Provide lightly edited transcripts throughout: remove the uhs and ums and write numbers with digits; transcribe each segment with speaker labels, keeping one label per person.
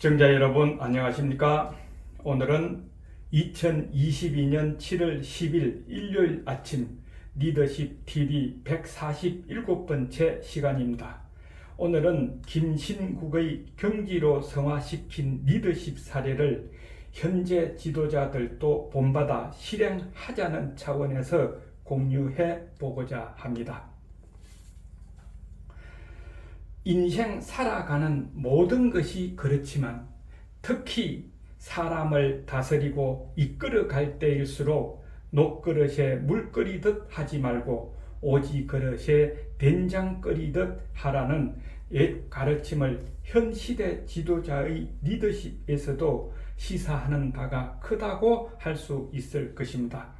Speaker 1: 시청자 여러분 안녕하십니까? 오늘은 2022년 7월 10일 일요일 아침 리더십 TV 147번째 시간입니다. 오늘은 김신국의 경지로 성화시킨 리더십 사례를 현재 지도자들도 본받아 실행하자는 차원에서 공유해 보고자 합니다. 인생 살아가는 모든 것이 그렇지만 특히 사람을 다스리고 이끌어갈 때일수록 녹그릇에 물 끓이듯 하지 말고 오지 그릇에 된장 끓이듯 하라는 옛 가르침을 현 시대 지도자의 리더십에서도 시사하는 바가 크다고 할 수 있을 것입니다.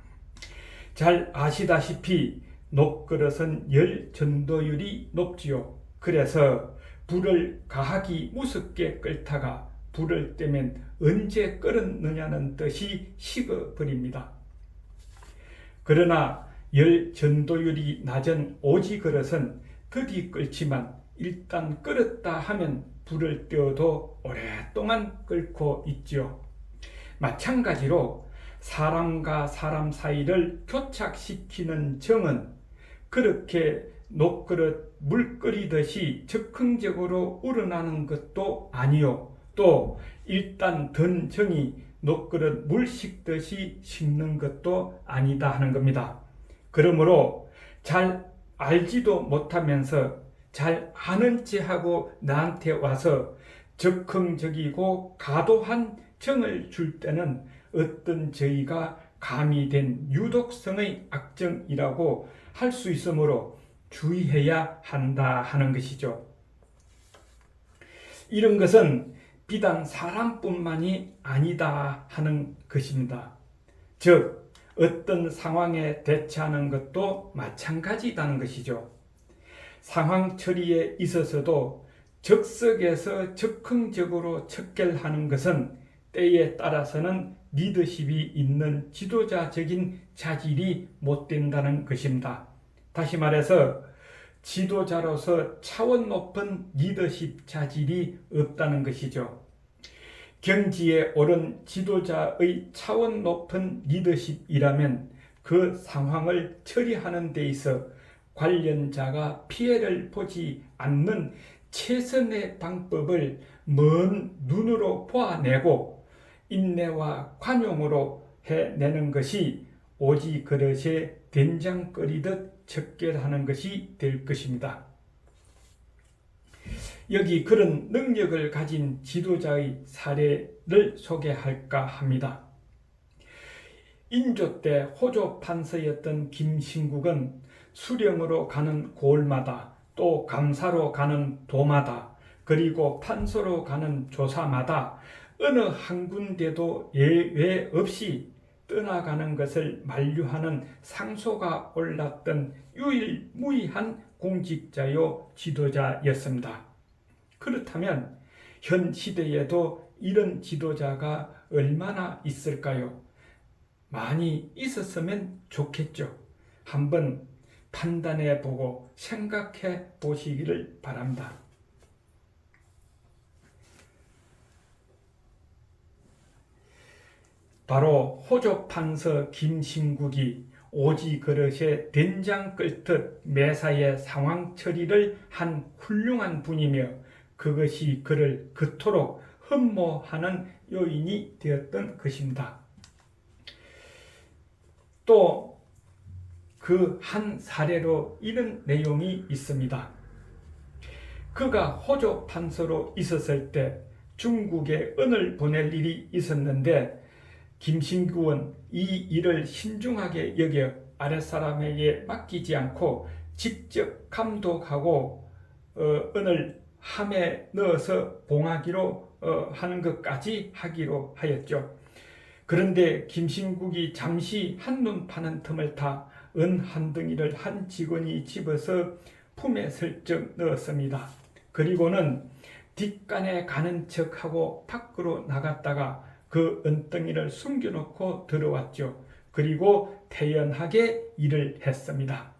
Speaker 1: 잘 아시다시피 녹그릇은 열 전도율이 높지요. 그래서 불을 가하기 무섭게 끓다가 불을 떼면 언제 끓었느냐는 뜻이 식어버립니다. 그러나 열 전도율이 낮은 오지 그릇은 더디 끓지만 일단 끓었다 하면 불을 떼어도 오랫동안 끓고 있죠. 마찬가지로 사람과 사람 사이를 교착시키는 정은 그렇게 녹그릇 물 끓이듯이 즉흥적으로 우러나는 것도 아니요. 또 일단 든 정이 녹그릇 물 식듯이 식는 것도 아니다 하는 겁니다. 그러므로 잘 알지도 못하면서 잘 아는 체하고 나한테 와서 즉흥적이고 과도한 정을 줄 때는 어떤 저희가 가미된 유독성의 악정이라고 할 수 있으므로 주의해야 한다 하는 것이죠. 이런 것은 비단 사람뿐만이 아니다 하는 것입니다. 즉 어떤 상황에 대처하는 것도 마찬가지라는 것이죠. 상황 처리에 있어서도 적석에서 즉흥적으로 척결하는 것은 때에 따라서는 리더십이 있는 지도자적인 자질이 못 된다는 것입니다. 다시 말해서 지도자로서 차원 높은 리더십 자질이 없다는 것이죠. 경지에 오른 지도자의 차원 높은 리더십이라면 그 상황을 처리하는 데 있어 관련자가 피해를 보지 않는 최선의 방법을 먼 눈으로 보아내고 인내와 관용으로 해내는 것이 오지 그릇에 된장 끓이듯 척결하는 것이 될 것입니다. 여기 그런 능력을 가진 지도자의 사례를 소개할까 합니다. 인조 때 호조 판서였던 김신국은 수령으로 가는 고을마다 또 감사로 가는 도마다 그리고 판서로 가는 조사마다 어느 한 군데도 예외 없이 떠나가는 것을 만류하는 상소가 올랐던 유일무이한 공직자요 지도자였습니다. 그렇다면 현 시대에도 이런 지도자가 얼마나 있을까요? 많이 있었으면 좋겠죠. 한번 판단해 보고 생각해 보시기를 바랍니다. 바로 호조 판서 김신국이 오지 그릇에 된장 끓듯 매사에 상황 처리를 한 훌륭한 분이며 그것이 그를 그토록 흠모하는 요인이 되었던 것입니다. 또 그 한 사례로 이런 내용이 있습니다. 그가 호조 판서로 있었을 때 중국에 은을 보낼 일이 있었는데 김신국은 이 일을 신중하게 여겨 아랫사람에게 맡기지 않고 직접 감독하고 은을 함에 넣어서 봉하기로 하는 것까지 하기로 하였죠. 그런데 김신국이 잠시 한눈 파는 틈을 타 은 한 덩이를 한 직원이 집어서 품에 슬쩍 넣었습니다. 그리고는 뒷간에 가는 척하고 밖으로 나갔다가 그 은덩이를 숨겨놓고 들어왔죠. 그리고 태연하게 일을 했습니다.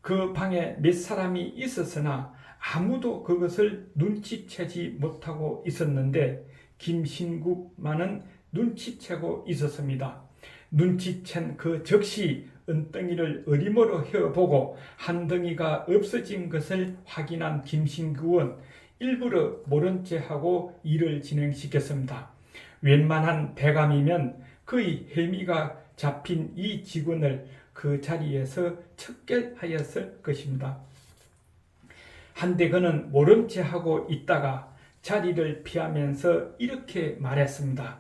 Speaker 1: 그 방에 몇 사람이 있었으나 아무도 그것을 눈치채지 못하고 있었는데 김신국만은 눈치채고 있었습니다. 눈치챈 그 즉시 은덩이를 어리모로 헤어보고 한 덩이가 없어진 것을 확인한 김신국은 일부러 모른 체하고 일을 진행시켰습니다. 웬만한 대감이면 그의 혐의가 잡힌 이 직원을 그 자리에서 척결하였을 것입니다. 한데 그는 모른 체하고 있다가 자리를 피하면서 이렇게 말했습니다.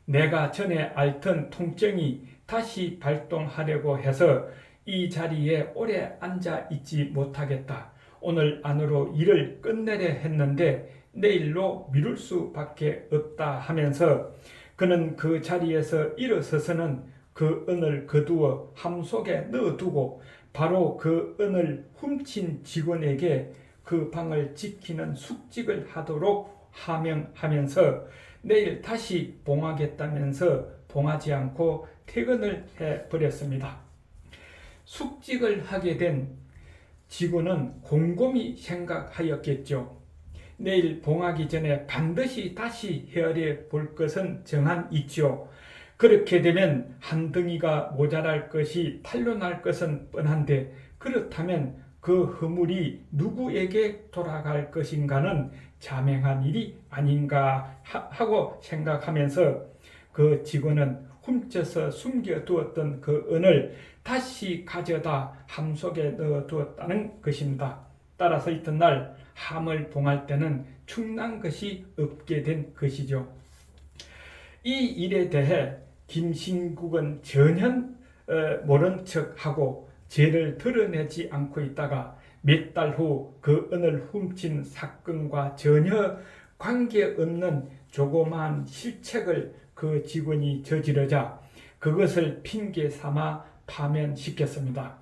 Speaker 1: 내가 전에 앓던 통증이 다시 발동하려고 해서 이 자리에 오래 앉아 있지 못하겠다. 오늘 안으로 일을 끝내려 했는데 내일로 미룰 수밖에 없다 하면서 그는 그 자리에서 일어서서는 그 은을 거두어 함 속에 넣어두고 바로 그 은을 훔친 직원에게 그 방을 지키는 숙직을 하도록 하명하면서 내일 다시 봉하겠다면서 봉하지 않고 퇴근을 해버렸습니다. 숙직을 하게 된 직원은 곰곰이 생각하였겠죠. 내일 봉하기 전에 반드시 다시 헤아려 볼 것은 정한 있죠. 그렇게 되면 한 덩이가 모자랄 것이 탄로날 것은 뻔한데 그렇다면 그 허물이 누구에게 돌아갈 것인가는 자명한 일이 아닌가 하고 생각하면서 그 직원은 훔쳐서 숨겨두었던 그 은을 다시 가져다 함 속에 넣어두었다는 것입니다. 따라서 이튿날 함을 봉할 때는 충난 것이 없게 된 것이죠. 이 일에 대해 김신국은 전혀 모른 척하고 죄를 드러내지 않고 있다가 몇 달 후 그 은을 훔친 사건과 전혀 관계없는 조그마한 실책을 그 직원이 저지르자 그것을 핑계 삼아 파면시켰습니다.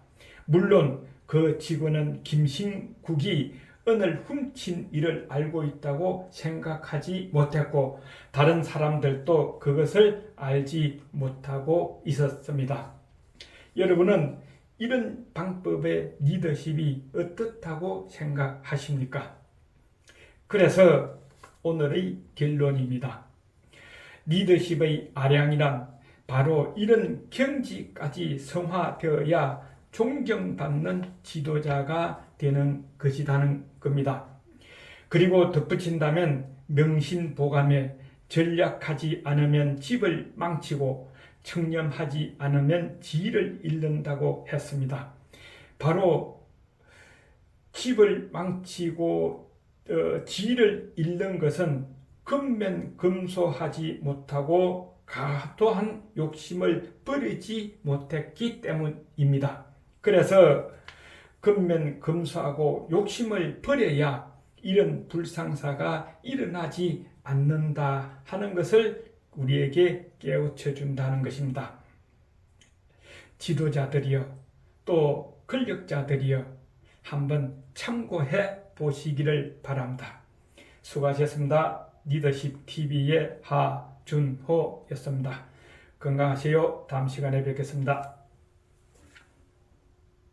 Speaker 1: 물론 그 직원은 김신국이 은을 훔친 일을 알고 있다고 생각하지 못했고 다른 사람들도 그것을 알지 못하고 있었습니다. 여러분은 이런 방법의 리더십이 어떻다고 생각하십니까? 그래서 오늘의 결론입니다. 리더십의 아량이란 바로 이런 경지까지 성화되어야 존경받는 지도자가 되는 것이라는 겁니다. 그리고 덧붙인다면 명신보감에 전략하지 않으면 집을 망치고 청렴하지 않으면 지위를 잃는다고 했습니다. 바로 집을 망치고 지위를 잃는 것은 근면금소하지 못하고 과도한 욕심을 버리지 못했기 때문입니다. 그래서 근면금소하고 욕심을 버려야 이런 불상사가 일어나지 않는다 하는 것을 우리에게 깨우쳐 준다는 것입니다. 지도자들이여 또 권력자들이여 한번 참고해 보시기를 바랍니다. 수고하셨습니다. 리더십 TV의 하준호였습니다. 건강하세요. 다음 시간에 뵙겠습니다.